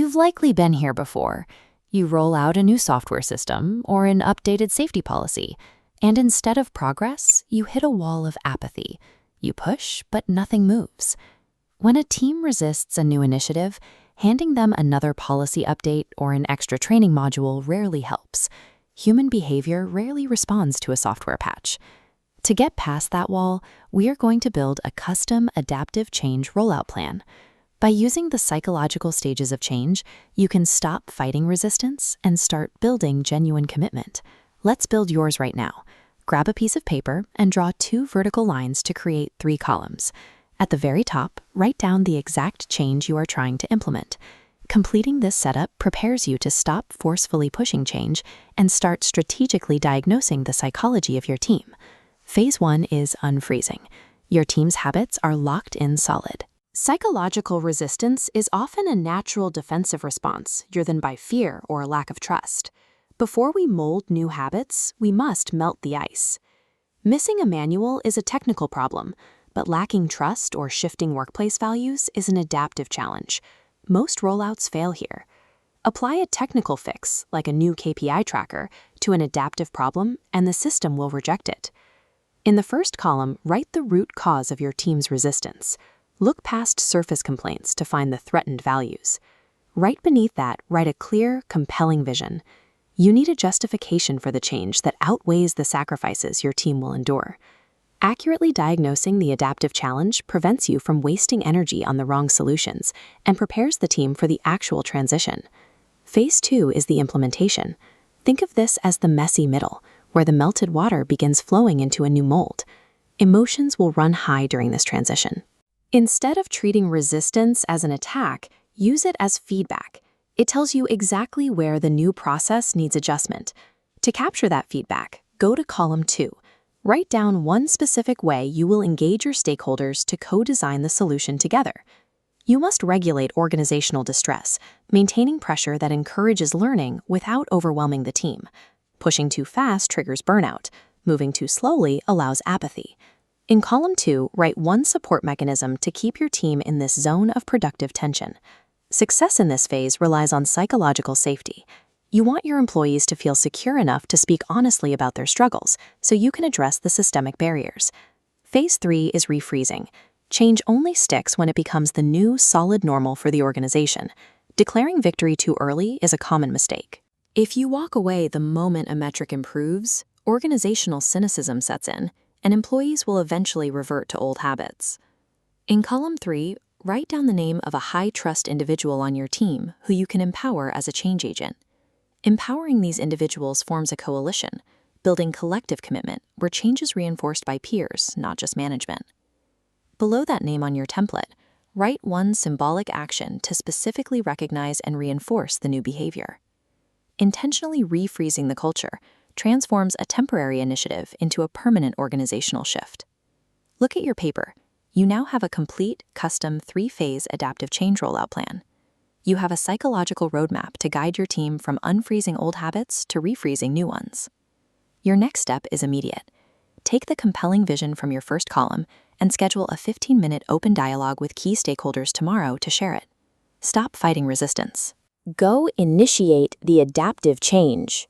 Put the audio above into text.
You've likely been here before. You roll out a new software system or an updated safety policy, and instead of progress, you hit a wall of apathy. You push, but nothing moves. When a team resists a new initiative, handing them another policy update or an extra training module rarely helps. Human behavior rarely responds to a software patch. To get past that wall, we are going to build a custom adaptive change rollout plan. By using the psychological stages of change, you can stop fighting resistance and start building genuine commitment. Let's build yours right now. Grab a piece of paper and draw 2 vertical lines to create 3 columns. At the very top, write down the exact change you are trying to implement. Completing this setup prepares you to stop forcefully pushing change and start strategically diagnosing the psychology of your team. Phase 1 is unfreezing. Your team's habits are locked in solid. Psychological resistance is often a natural defensive response driven by fear or a lack of trust. Before we mold new habits, we must melt the ice. Missing a manual is a technical problem, but lacking trust or shifting workplace values is an adaptive challenge. Most rollouts fail here. Apply a technical fix, like a new KPI tracker, to an adaptive problem, and the system will reject it. In the first column, write the root cause of your team's resistance. Look past surface complaints to find the threatened values. Right beneath that, write a clear, compelling vision. You need a justification for the change that outweighs the sacrifices your team will endure. Accurately diagnosing the adaptive challenge prevents you from wasting energy on the wrong solutions and prepares the team for the actual transition. Phase 2 is the implementation. Think of this as the messy middle, where the melted water begins flowing into a new mold. Emotions will run high during this transition. Instead of treating resistance as an attack, use it as feedback. It tells you exactly where the new process needs adjustment. To capture that feedback, go to column 2. Write down one specific way you will engage your stakeholders to co-design the solution together. You must regulate organizational distress, maintaining pressure that encourages learning without overwhelming the team. Pushing too fast triggers burnout. Moving too slowly allows apathy. In column 2, write one support mechanism to keep your team in this zone of productive tension. Success in this phase relies on psychological safety. You want your employees to feel secure enough to speak honestly about their struggles, so you can address the systemic barriers. Phase 3 is refreezing. Change only sticks when it becomes the new, solid normal for the organization. Declaring victory too early is a common mistake. If you walk away the moment a metric improves, organizational cynicism sets in, and employees will eventually revert to old habits. In column 3, write down the name of a high-trust individual on your team who you can empower as a change agent. Empowering these individuals forms a coalition, building collective commitment where change is reinforced by peers, not just management. Below that name on your template, write one symbolic action to specifically recognize and reinforce the new behavior. Intentionally refreezing the culture transforms a temporary initiative into a permanent organizational shift. Look at your paper. You now have a complete, custom 3-phase adaptive change rollout plan. You have a psychological roadmap to guide your team from unfreezing old habits to refreezing new ones. Your next step is immediate. Take the compelling vision from your first column and schedule a 15-minute open dialogue with key stakeholders tomorrow to share it. Stop fighting resistance. Go initiate the adaptive change.